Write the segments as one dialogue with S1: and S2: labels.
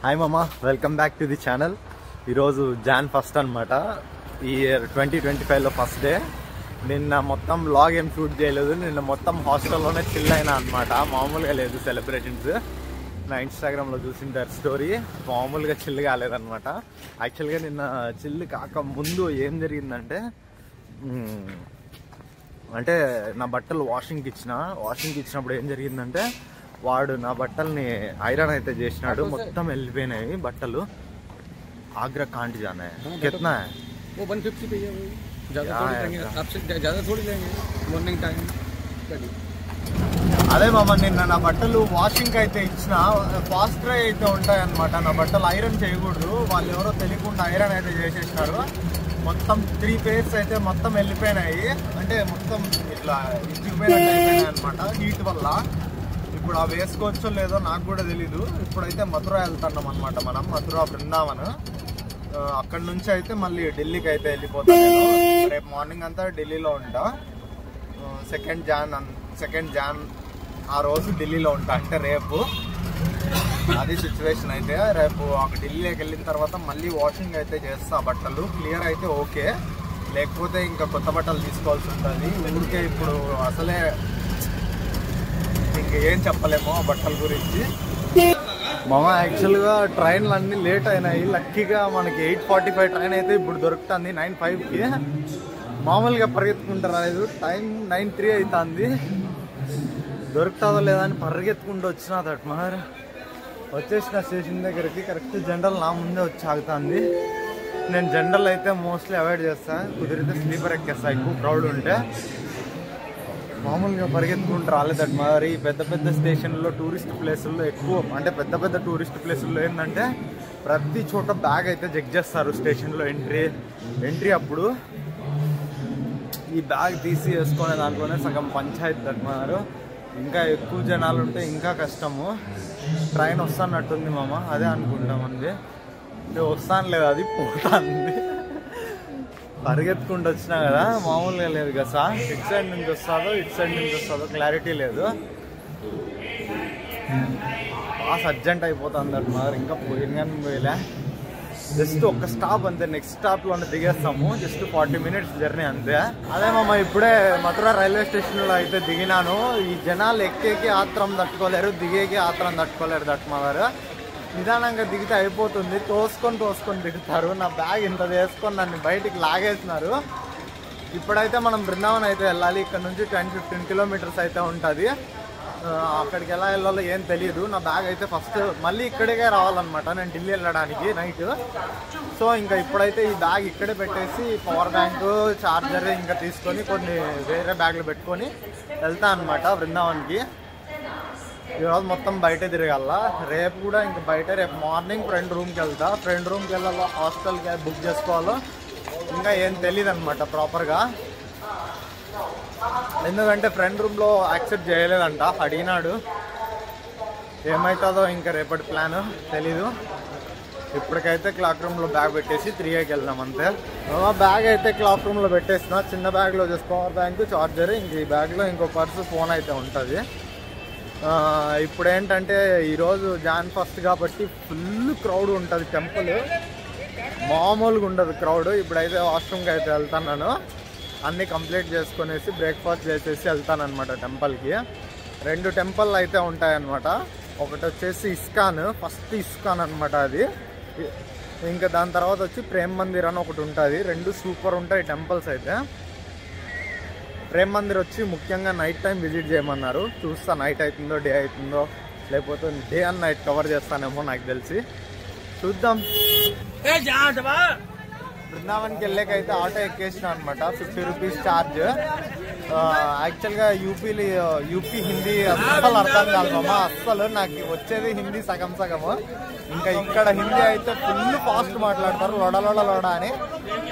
S1: Hi మామా, welcome back to the channel. ఈరోజు John 1 అనమాట. ఈ ఇయర్ 2025లో ఫస్ట్ డే. నిన్న మొత్తం వ్లాగ్ ఏం షూట్ చేయలేదు. నిన్న మొత్తం హాస్టల్లోనే చిల్ అయినా అనమాట. మామూలుగా లేదు సెలబ్రేషన్స్. నా ఇన్స్టాగ్రామ్లో చూసింటారు స్టోరీ. మామూలుగా చిల్ కాలేదనమాట. యాక్చువల్గా నిన్న చిల్ కాక ముందు ఏం జరిగిందంటే, అంటే నా బట్టలు వాషింగ్కి ఇచ్చినప్పుడు ఏం జరిగిందంటే, వాడు నా బట్టల్ని ఐరన్ అయితే చేసినాడు. మొత్తం వెళ్ళిపోయినాయి బట్టలు. आगरा कांट जाना है. कितना है?
S2: वो 150 पे है. ज़्यादा थोड़ी लेंगे, आपसे ज़्यादा थोड़ी लेंगे मॉर्निंग टाइम.
S1: అదే మామ, నిన్న నా బట్టలు వాషింగ్ అయితే ఇచ్చిన ఫాస్ట్ డ్రై అయితే ఉంటాయి అనమాట. నా బట్టలు ఐరన్ చేయకూడదు. వాళ్ళు ఎవరో తెలియకుండా ఐరన్ అయితే చేసేసినారు. మొత్తం 3 pairs అయితే మొత్తం వెళ్ళిపోయినాయి. అంటే మొత్తం ఇట్లా ఇచ్చిపోయినాయి అనమాట హీట్ వల్ల. ఇప్పుడు అవి వేసుకోవచ్చో లేదో నాకు కూడా తెలీదు. ఇప్పుడైతే మథురా వెళ్తున్నాం అనమాట. మనం మథురా బృందావన్. అక్కడ నుంచి అయితే మళ్ళీ ఢిల్లీకి అయితే వెళ్ళిపోతాను. రేపు మార్నింగ్ అంతా ఢిల్లీలో ఉంటా. సెకండ్ జాన్ ఆ రోజు ఢిల్లీలో ఉంటా. అంటే రేపు అది సిచ్యువేషన్. అయితే రేపు ఢిల్లీకి వెళ్ళిన తర్వాత మళ్ళీ వాషింగ్ అయితే చేస్తా. బట్టలు క్లియర్ అయితే ఓకే, లేకపోతే ఇంకా కొత్త బట్టలు తీసుకోవాల్సి ఉంటుంది. ఊరికే ఇప్పుడు అసలే ఇంకా ఏం చెప్పలేము ఆ బట్టల గురించి. మామ, యాక్చువల్గా ట్రైన్లు అన్నీ లేట్ అయినాయి. లక్కీగా మనకి 8:45 ట్రైన్ అయితే ఇప్పుడు దొరుకుతుంది 9:05కి. మామూలుగా పరిగెత్తుకుంటూ రాలేదు. టైం 9:03 అవుతుంది. దొరుకుతుందో లేదా అని పరిగెత్తుకుంటూ వచ్చిన మరి వచ్చేసిన స్టేషన్ దగ్గరికి. కరెక్ట్ జనరల్ నా ముందే వచ్చి ఆగుతుంది. నేను జనరల్ అయితే మోస్ట్లీ అవాయిడ్ చేస్తాను. కుదిరితే స్లీపర్ ఎక్కేస్తా ఎక్కువ క్రౌడ్ ఉంటే. మామూలుగా పరిగెత్తుకుంటూ రాలేదట మరి. పెద్ద పెద్ద స్టేషన్లో టూరిస్ట్ ప్లేసుల్లో ఎక్కువ, అంటే పెద్ద పెద్ద టూరిస్ట్ ప్లేసుల్లో ఏంటంటే ప్రతి చోట బ్యాగ్ అయితే చెక్ చేస్తారు స్టేషన్లో ఎంట్రీ అప్పుడు. ఈ బ్యాగ్ తీసి వేసుకునే దాంట్లోనే సగం పంచాయతీ తట్టున్నారు. ఇంకా ఎక్కువ జనాలు ఉంటే ఇంకా కష్టము. ట్రైన్ వస్తానట్టుంది మామ, అదే అనుకుంటామంది. వస్తాను లేదు, అది పోతుంది. పరిగెత్తుకుంటూ వచ్చినా కదా, మామూలుగా లేదు కదా సార్. ఇటు సైడ్ నుంచి వస్తుందో క్లారిటీ లేదు. బాగా అర్జెంట్ అయిపోతుంది అన్నమాట మరి. ఇంకా పోయిలే. జస్ట్ ఒక స్టాప్ అంతే. నెక్స్ట్ స్టాప్లోనే దిగేస్తాము. జస్ట్ 40 minutes జర్నీ అంతే. అదే మామ, ఇప్పుడే మథురా రైల్వే స్టేషన్లో అయితే దిగినాను. ఈ జనాలు ఎక్కేకి ఆత్రం తట్టుకోలేరు, దిగేకి ఆత్రం తట్టుకోలేరు దట్మారు. నిదానంగా దిగితే అయిపోతుంది. తోసుకొని దిగుతారు. నా బ్యాగ్ ఇంత వేసుకొని నన్ను బయటికి లాగేస్తున్నారు. ఇప్పుడైతే మనం బృందావన్ అయితే వెళ్ళాలి. ఇక్కడ నుంచి 10-15 kilometers అయితే ఉంటుంది. అక్కడికి ఎలా వెళ్ళాలో ఏం తెలియదు. నా బ్యాగ్ అయితే ఫస్ట్ మళ్ళీ ఇక్కడికే రావాలన్నమాట, నేను ఢిల్లీ వెళ్ళడానికి నైట్. సో ఇంకా ఇప్పుడైతే ఈ బ్యాగ్ ఇక్కడే పెట్టేసి పవర్ బ్యాంకు, చార్జర్ ఇంకా తీసుకొని కొన్ని వేరే బ్యాగ్లు పెట్టుకొని వెళ్తా అనమాట బృందావన్కి. ఈరోజు మొత్తం బయట తిరగాల. రేపు కూడా ఇంకా బయట. రేపు మార్నింగ్ ఫ్రెండ్ రూమ్కి వెళ్తా. ఫ్రెండ్ రూమ్కి వెళ్ళాలో హాస్టల్కి బుక్ చేసుకోవాలో ఇంకా ఏం తెలియదు అనమాట ప్రాపర్గా. ఎందుకంటే ఫ్రెండ్ రూమ్లో యాక్సెప్ట్ చేయలేదంట. అడిగినాడు. ఏమవుతుందో ఇంకా రేపటి ప్లాన్ తెలీదు. ఇప్పటికైతే క్లాక్ రూమ్లో బ్యాగ్ పెట్టేసి 3Aకి వెళ్దాం అంతే. బ్యాగ్ అయితే క్లాక్ రూమ్లో పెట్టేసిన. చిన్న బ్యాగ్లో జస్ట్ పవర్ బ్యాంక్, చార్జర్. ఇంక ఈ బ్యాగ్లో ఇంకో పర్సు, ఫోన్ అయితే ఉంటుంది. ఇప్పుడు ఏంటంటే ఈరోజు జాన్ 1 కాబట్టి ఫుల్ క్రౌడ్ ఉంటుంది. టెంపుల్ మామూలుగా ఉండదు క్రౌడ్. ఇప్పుడైతే వాష్రూమ్కి అయితే వెళ్తున్నాను. అన్నీ కంప్లీట్ చేసుకునేసి బ్రేక్ఫాస్ట్ చేసేసి వెళ్తానమాట టెంపుల్కి. 2 టెంపుల్ అయితే ఉంటాయన్నమాట. ఒకటి వచ్చేసి ఇస్కాన్, ఫస్ట్ ఇస్కాన్ అనమాట అది. ఇంకా దాని తర్వాత వచ్చి ప్రేమ్ మందిర్ అని ఒకటి ఉంటుంది. 2 సూపర్ ఉంటాయి టెంపుల్స్ అయితే. ప్రేమ్ మందిర్ వచ్చి ముఖ్యంగా నైట్ టైం విజిట్ చేయమన్నారు. చూస్తా నైట్ అవుతుందో డే అవుతుందో, లేకపోతే డే అండ్ నైట్ కవర్ చేస్తానేమో నాకు తెలిసి. చూద్దాం. బృందావన్కి వెళ్ళాకైతే ఆటో ఎక్కేసిన అనమాట. 50 rupees ఛార్జ్. యాక్చువల్గా యూపీ హిందీ అస్సలు అర్థం కాదు మామ. అస్సలు నాకు వచ్చేది హిందీ సగం. ఇంకా ఇక్కడ హిందీ అయితే ఫుల్ ఫాస్ట్ మాట్లాడతారు. లొడ అని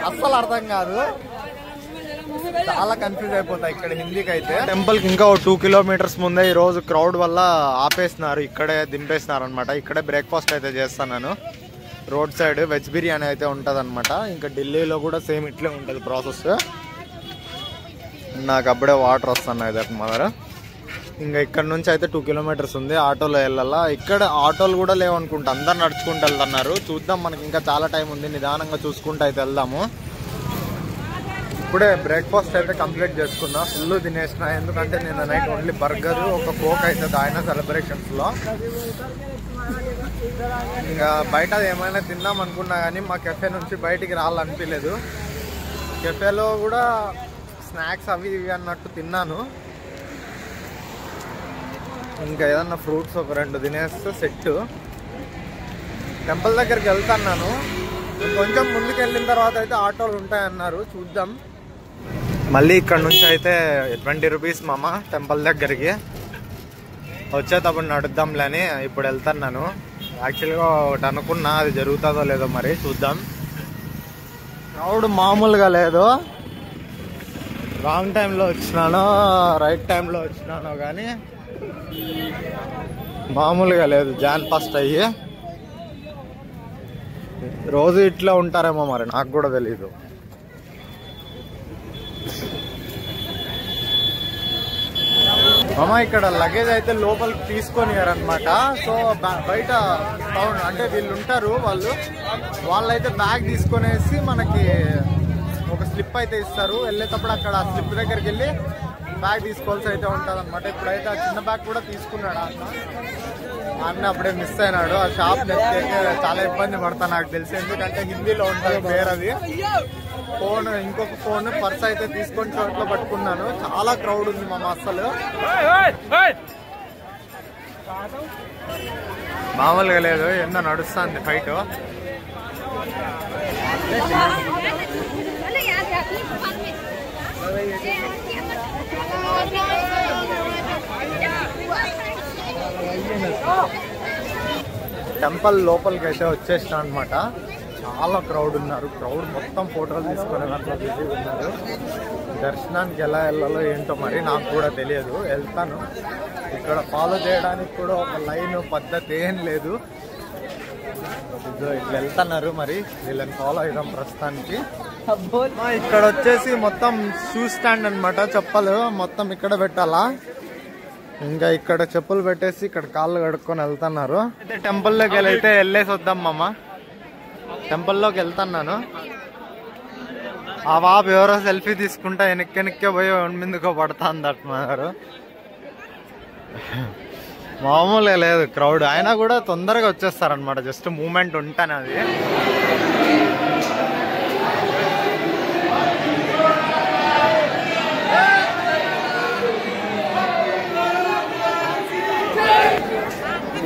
S1: అస్సలు అర్థం కాదు. చాలా కన్ఫ్యూజ్ అయిపోతాయి ఇక్కడ హిందీకి అయితే. టెంపుల్ కి ఇంకా 2 kilometers ముందే ఈ రోజు క్రౌడ్ వల్ల ఆపేస్తున్నారు. ఇక్కడే దింపేస్తున్నారు అనమాట. ఇక్కడే బ్రేక్ఫాస్ట్ అయితే చేస్తాను. రోడ్ సైడ్ వెజ్ బిర్యానీ అయితే ఉంటుంది అనమాట. ఇంకా ఢిల్లీలో కూడా సేమ్ ఇట్లే ఉంటుంది ప్రాసెస్. నాకు అప్పుడే వాటర్ వస్తున్నాయి దగ్గర. ఇంకా ఇక్కడ నుంచి అయితే 2 కిలోమీటర్స్ ఉంది, ఆటోలో వెళ్ళాలా. ఇక్కడ ఆటోలు కూడా లేవనుకుంటా, అందరు నడుచుకుంటూ వెళ్తున్నారు. చూద్దాం, మనకి ఇంకా చాలా టైం ఉంది, నిదానంగా చూసుకుంటూ అయితే వెళ్దాము. ఇప్పుడే బ్రేక్ఫాస్ట్ అయితే కంప్లీట్ చేసుకున్నా, ఫుల్ తినేసిన. ఎందుకంటే నిన్న నైట్ ఓన్లీ బర్గర్, ఒక కోక్ అయితే తాగిన సెలబ్రేషన్స్లో. ఇంకా బయట ఏమైనా తిందాం అనుకున్నా కానీ మా కెఫే నుంచి బయటికి రావాలనిపించలేదు. కెఫేలో కూడా స్నాక్స్ అవి ఇవి అన్నట్టు తిన్నాను. ఇంకా ఏదన్నా ఫ్రూట్స్ ఒక 2 తినేస్తే సెట్. టెంపుల్ దగ్గరికి వెళ్తాను. కొంచెం ముందుకు వెళ్ళిన తర్వాత అయితే ఆటోలు ఉంటాయన్నారు, చూద్దాం. మళ్ళీ ఇక్కడ నుంచి అయితే 20 రూపీస్ మామ టెంపుల్ దగ్గరికి. వచ్చేటప్పుడు నడుద్దాంలే అని ఇప్పుడు వెళ్తున్నాను. యాక్చువల్గా ఒకటి అనుకున్నా, అది జరుగుతుందో లేదో మరి చూద్దాం. క్రౌడ్ మామూలుగా లేదు. రాంగ్ టైంలో వచ్చినానో రైట్ టైంలో వచ్చినానో కానీ మామూలుగా లేదు. జాన్ ఫస్ట్ అయ్యి రోజు ఇట్లా ఉంటారేమో మరి, నాకు కూడా తెలీదు. మామ ఇక్కడ లగేజ్ అయితే లోపలికి తీసుకొనియారనమాట. సో బయట అంటే వీళ్ళు ఉంటారు, వాళ్ళైతే బ్యాగ్ తీసుకొనేసి మనకి ఒక స్లిప్ అయితే ఇస్తారు. వెళ్ళేటప్పుడు అక్కడ ఆ స్లిప్ దగ్గరికి వెళ్ళి బ్యాగ్ తీసుకోవాల్సి అయితే ఉంటుంది అనమాట. ఇప్పుడైతే ఆ చిన్న బ్యాగ్ కూడా తీసుకున్నాడు అన్న అప్పుడే మిస్ అయినాడు. ఆ షాప్ నెక్కి చాలా ఇబ్బంది పడతా నాకు తెలిసి, ఎందుకంటే హిందీలో ఉంటుంది పేరు అది. ఫోన్, ఇంకొక ఫోన్, పర్స్ అయితే తీసుకొని చోట్ల పట్టుకున్నాను. చాలా క్రౌడ్ ఉంది మామ, అసలు మామూలుగా లేదు. ఎన్నో నడుస్తుంది ఫైట్. టెంపుల్ లోపలికి అయితే వచ్చేసిన అనమాట. చాలా క్రౌడ్ ఉన్నారు. క్రౌడ్ మొత్తం ఫోటోలు తీసుకునే దాంట్లో బిజీ ఉన్నారు. దర్శనానికి ఎలా వెళ్ళాలో ఏంటో మరి నాకు కూడా తెలియదు. వెళ్తాను. ఇక్కడ ఫాలో చేయడానికి కూడా ఒక లైన్ పద్ధతి ఏం లేదు. ఇట్లా వెళ్తున్నారు, మరి వీళ్ళని ఫాలో అయిదాం ప్రస్తుతానికి. ఇక్కడ వచ్చేసి మొత్తం షూ స్టాండ్ అనమాట. చెప్పలు మొత్తం ఇక్కడ పెట్టాలా. ఇంకా ఇక్కడ చెప్పులు పెట్టేసి ఇక్కడ కాళ్ళు కడుక్కొని వెళ్తున్నారు. అయితే టెంపుల్లోకి వెళ్ళేసి వద్దాం మామ. టెంపుల్లోకి వెళ్తున్నాను. ఆ బాబు ఎవరో సెల్ఫీ తీసుకుంటా వెనక్కే పోయి మీదకో పడతా అందరు. మామూలుగా లేదు క్రౌడ్. అయినా కూడా తొందరగా వచ్చేస్తారనమాట, జస్ట్ మూమెంట్ ఉంటానే అది.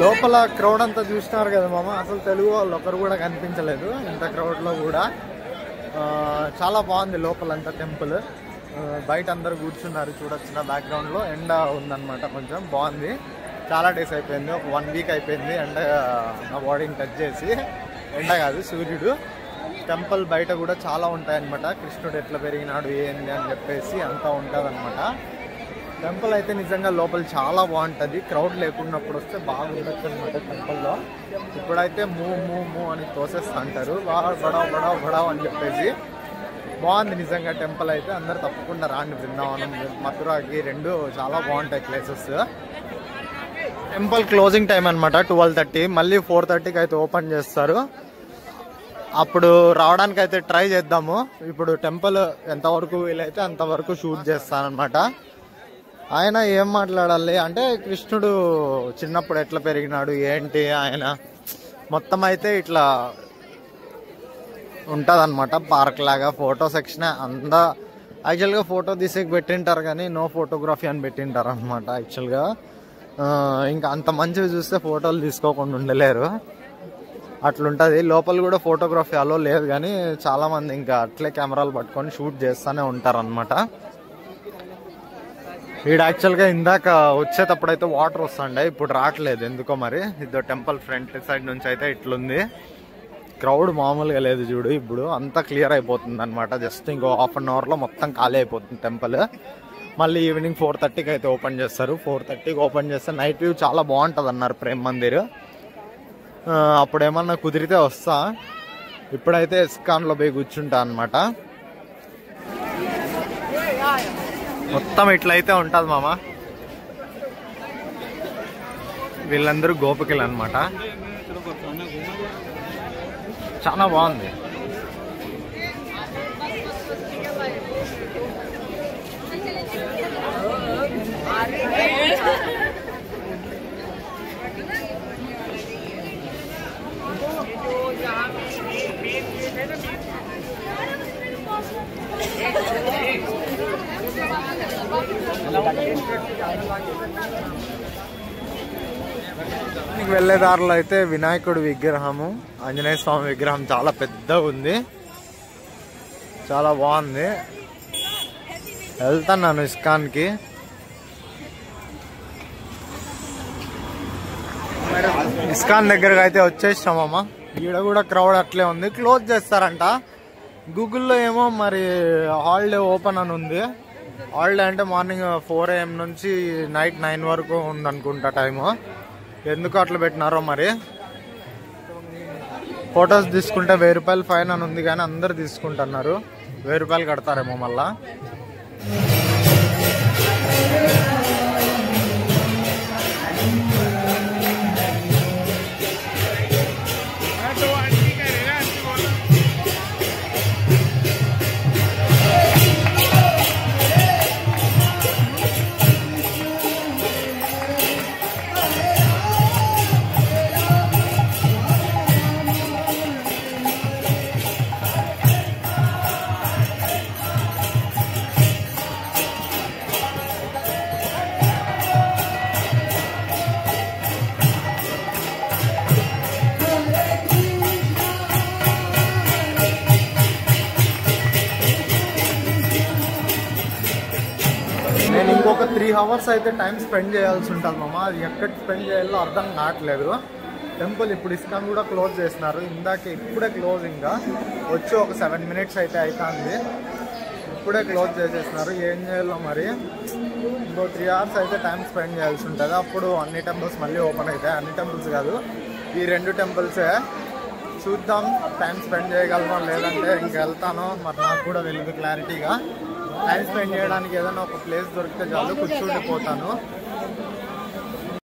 S1: లోపల క్రౌడ్ అంతా చూసినారు కదా మామ, అసలు తెలుగు వాళ్ళు ఒకరు కూడా కనిపించలేదు ఇంత క్రౌడ్లో కూడా. చాలా బాగుంది లోపలంతా టెంపుల్. బయట అందరు కూర్చున్నారు, చూడొచ్చిన బ్యాక్గ్రౌండ్లో ఎండ ఉందన్నమాట. కొంచెం బాగుంది. చాలా డేస్ అయిపోయింది, ఒక 1 వీక్ అయిపోయింది ఎండ నా బాడీని టచ్ చేసి. ఎండ కాదు, సూర్యుడు. టెంపుల్ బయట కూడా చాలా ఉంటాయన్నమాట. కృష్ణుడు ఎట్లా పెరిగినాడు ఏంది అని చెప్పేసి అంతా ఉంటుంది అనమాట. టెంపుల్ అయితే నిజంగా లోపల చాలా బాగుంటుంది. క్రౌడ్ లేకున్నప్పుడు వస్తే బాగా ఉండొచ్చు అనమాట టెంపుల్లో. ఇప్పుడైతే మూ అని తోసేస్తా అంటారు, బడావ్ బడావ్ అని చెప్పేసి. బాగుంది నిజంగా టెంపుల్ అయితే. అందరు తప్పకుండా రాండి. బృందావనం, మథురాకి 2 చాలా బాగుంటాయి ప్లేసెస్. టెంపుల్ క్లోజింగ్ టైం అనమాట 12:30. మళ్ళీ 4:30కి అయితే ఓపెన్ చేస్తారు. అప్పుడు రావడానికి అయితే ట్రై చేద్దాము. ఇప్పుడు టెంపుల్ ఎంతవరకు వీలైతే అంతవరకు షూట్ చేస్తానమాట. ఆయన ఏం మాట్లాడాలి అంటే, కృష్ణుడు చిన్నప్పుడు ఎట్లా పెరిగినాడు ఏంటి ఆయన మొత్తం అయితే ఇట్లా ఉంటుంది అనమాట. పార్క్ లాగా ఫోటో సెక్షన్ అంతా. యాక్చువల్గా ఫోటో తీసేకి పెట్టింటారు కానీ నో ఫోటోగ్రఫీ అని పెట్టింటారు అనమాట. యాక్చువల్గా ఇంకా అంత మంచిగా చూస్తే ఫోటోలు తీసుకోకుండా ఉండలేరు, అట్లుంటుంది. లోపల కూడా ఫోటోగ్రఫీ అలో లేదు కానీ చాలామంది ఇంకా అట్లే కెమెరాలు పట్టుకొని షూట్ చేస్తూనే ఉంటారనమాట. వీడు యాక్చువల్గా ఇందాక వచ్చేటప్పుడు అయితే వాటర్ వస్తుండే, ఇప్పుడు రావట్లేదు ఎందుకో మరి. ఇదో టెంపుల్ ఫ్రంట్ సైడ్ నుంచి అయితే ఇట్లుంది. క్రౌడ్ మామూలుగా లేదు చూడు. ఇప్పుడు అంతా క్లియర్ అయిపోతుంది అనమాట. జస్ట్ ఇంకో 1/2 అవర్లో మొత్తం ఖాళీ అయిపోతుంది టెంపుల్. మళ్ళీ ఈవినింగ్ 4:30కి అయితే ఓపెన్ చేస్తారు. 4:30కి ఓపెన్ చేస్తే నైట్ వ్యూ చాలా బాగుంటుంది అన్నారు ప్రేమ్ మందిర్. అప్పుడు ఏమన్నా కుదిరితే వస్తా. ఇప్పుడైతే ఇస్కాన్లో పోయి కూర్చుంటా అనమాట. మొత్తం ఇట్లయితే ఉంటుంది మామ. వీళ్ళందరూ గోపికలు అనమాట. చాలా బాగుంది. వెళ్ళే దారిలో అయితే వినాయకుడి విగ్రహము, ఆంజనేయ స్వామి విగ్రహం చాలా పెద్దగా ఉంది, చాలా బాగుంది. వెళ్తాను ఇస్కాన్కి. ఇస్కాన్ దగ్గరగా అయితే వచ్చేసామమ్మా. ఈడ కూడా క్రౌడ్ అట్లే ఉంది. క్లోజ్ చేస్తారంట. గూగుల్లో ఏమో మరి హాలిడే ఓపెన్ అని ఉంది. హాలిడే అంటే మార్నింగ్ 4 AM నుంచి నైట్ 9 వరకు ఉందనుకుంటా టైము. ఎందుకు అట్లా పెట్టినారో మరి. ఫొటోస్ తీసుకుంటే 1000 రూపాయలు ఫైన్ అని ఉంది, కానీ అందరు తీసుకుంటున్నారు. 1000 రూపాయలు కడతారేమో మళ్ళా. నేను ఇంకొక 3 hours అయితే టైం స్పెండ్ చేయాల్సి ఉంటుంది మామ. అది ఎక్కడ స్పెండ్ చేయాలో అర్థం కావట్లేదు. టెంపుల్ ఇప్పుడు ఇస్కాన్ కూడా క్లోజ్ చేసినారు. ఇప్పుడే క్లోజ్. ఇంకా వచ్చి ఒక 7 minutes అయితే అవుతుంది. ఇప్పుడే క్లోజ్ చేసేసినారు. ఏం చేయాలో మరి. ఇంకో 3 hours అయితే టైం స్పెండ్ చేయాల్సి ఉంటుంది. అప్పుడు అన్ని టెంపుల్స్ మళ్ళీ ఓపెన్ అవుతాయి. అన్ని టెంపుల్స్ కాదు, ఈ 2 టెంపుల్సే. చూద్దాం టైం స్పెండ్ చేయగలమో లేదంటే ఇంక వెళ్తాను. మరి నాకు కూడా తెలియదు క్లారిటీగా. టైం స్పెండ్ చేయడానికి ఏదైనా ఒక ప్లేస్ దొరికితే చాలు, కూర్చుండిపోతాను.